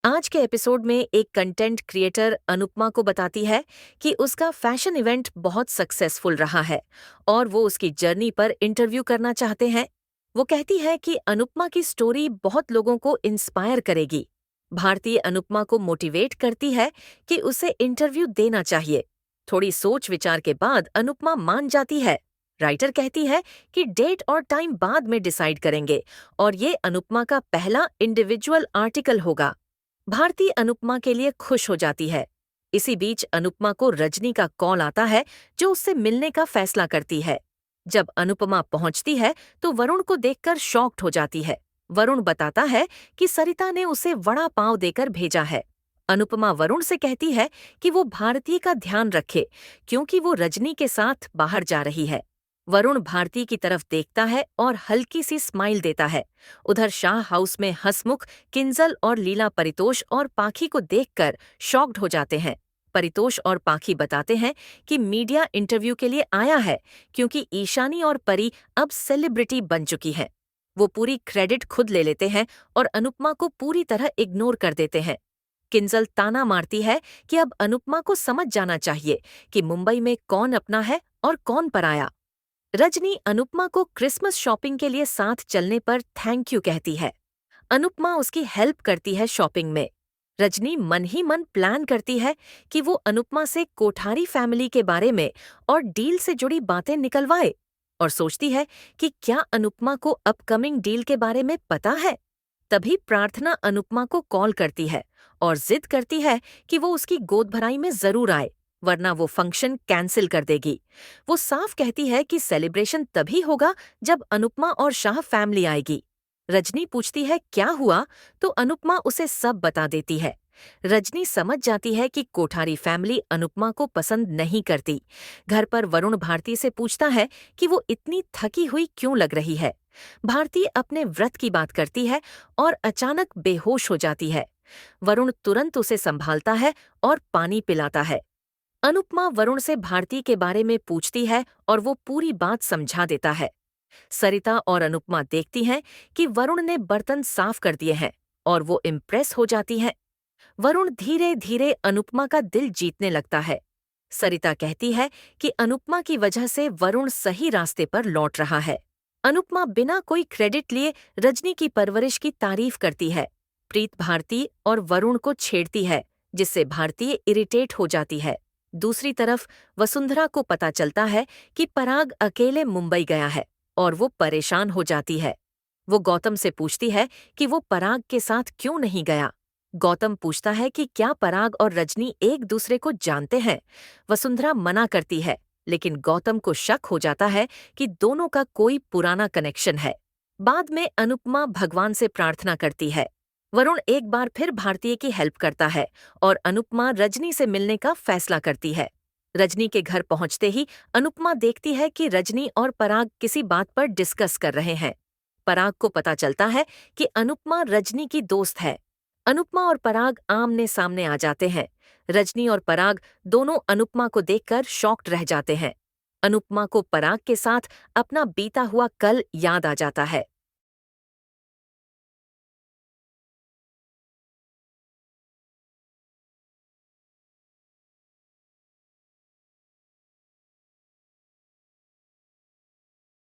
आज के एपिसोड में एक कंटेंट क्रिएटर अनुपमा को बताती है कि उसका फैशन इवेंट बहुत सक्सेसफुल रहा है और वो उसकी जर्नी पर इंटरव्यू करना चाहते हैं। वो कहती है कि अनुपमा की स्टोरी बहुत लोगों को इंस्पायर करेगी। भारतीय अनुपमा को मोटिवेट करती है कि उसे इंटरव्यू देना चाहिए। थोड़ी सोच विचार के बाद अनुपमा मान जाती है। राइटर कहती है कि डेट और टाइम बाद में डिसाइड करेंगे और ये अनुपमा का पहला इंडिविजुअल आर्टिकल होगा। भारती अनुपमा के लिए खुश हो जाती है। इसी बीच अनुपमा को रजनी का कॉल आता है जो उससे मिलने का फैसला करती है। जब अनुपमा पहुंचती है तो वरुण को देखकर शॉक्ड हो जाती है। वरुण बताता है कि सरिता ने उसे वड़ा पाव देकर भेजा है। अनुपमा वरुण से कहती है कि वो भारती का ध्यान रखे क्योंकि वो रजनी के साथ बाहर जा रही है। वरुण भारती की तरफ देखता है और हल्की सी स्माइल देता है। उधर शाह हाउस में हंसमुख किंजल और लीला परितोष और पाखी को देखकर शॉक्ड हो जाते हैं। परितोष और पाखी बताते हैं कि मीडिया इंटरव्यू के लिए आया है क्योंकि ईशानी और परी अब सेलिब्रिटी बन चुकी हैं। वो पूरी क्रेडिट खुद ले लेते हैं और अनुपमा को पूरी तरह इग्नोर कर देते हैं। किंजल ताना मारती है कि अब अनुपमा को समझ जाना चाहिए कि मुंबई में कौन अपना है और कौन पराया। रजनी अनुपमा को क्रिसमस शॉपिंग के लिए साथ चलने पर थैंक यू कहती है। अनुपमा उसकी हेल्प करती है शॉपिंग में। रजनी मन ही मन प्लान करती है कि वो अनुपमा से कोठारी फैमिली के बारे में और डील से जुड़ी बातें निकलवाए और सोचती है कि क्या अनुपमा को अपकमिंग डील के बारे में पता है। तभी प्रार्थना अनुपमा को कॉल करती है और जिद करती है कि वो उसकी गोद भराई में जरूर आए वरना वो फंक्शन कैंसिल कर देगी। वो साफ कहती है कि सेलिब्रेशन तभी होगा जब अनुपमा और शाह फैमिली आएगी। रजनी पूछती है क्या हुआ तो अनुपमा उसे सब बता देती है। रजनी समझ जाती है कि कोठारी फैमिली अनुपमा को पसंद नहीं करती। घर पर वरुण भारती से पूछता है कि वो इतनी थकी हुई क्यों लग रही है। भारती अपने व्रत की बात करती है और अचानक बेहोश हो जाती है। वरुण तुरंत उसे संभालता है और पानी पिलाता है। अनुपमा वरुण से भारती के बारे में पूछती है और वो पूरी बात समझा देता है। सरिता और अनुपमा देखती हैं कि वरुण ने बर्तन साफ कर दिए हैं और वो इम्प्रेस हो जाती हैं। वरुण धीरे धीरे अनुपमा का दिल जीतने लगता है। सरिता कहती है कि अनुपमा की वजह से वरुण सही रास्ते पर लौट रहा है। अनुपमा बिना कोई क्रेडिट लिए रजनी की परवरिश की तारीफ करती है। प्रीत भारती और वरुण को छेड़ती है जिससे भारती इरिटेट हो जाती है। दूसरी तरफ वसुंधरा को पता चलता है कि पराग अकेले मुंबई गया है और वो परेशान हो जाती है। वो गौतम से पूछती है कि वो पराग के साथ क्यों नहीं गया। गौतम पूछता है कि क्या पराग और रजनी एक दूसरे को जानते हैं। वसुंधरा मना करती है लेकिन गौतम को शक हो जाता है कि दोनों का कोई पुराना कनेक्शन है। बाद में अनुपमा भगवान से प्रार्थना करती है। वरुण एक बार फिर भारतीय की हेल्प करता है और अनुपमा रजनी से मिलने का फैसला करती है। रजनी के घर पहुंचते ही अनुपमा देखती है कि रजनी और पराग किसी बात पर डिस्कस कर रहे हैं। पराग को पता चलता है कि अनुपमा रजनी की दोस्त है। अनुपमा और पराग आमने सामने आ जाते हैं। रजनी और पराग दोनों अनुपमा को देखकर शॉक्ड रह जाते हैं। अनुपमा को पराग के साथ अपना बीता हुआ कल याद आ जाता है।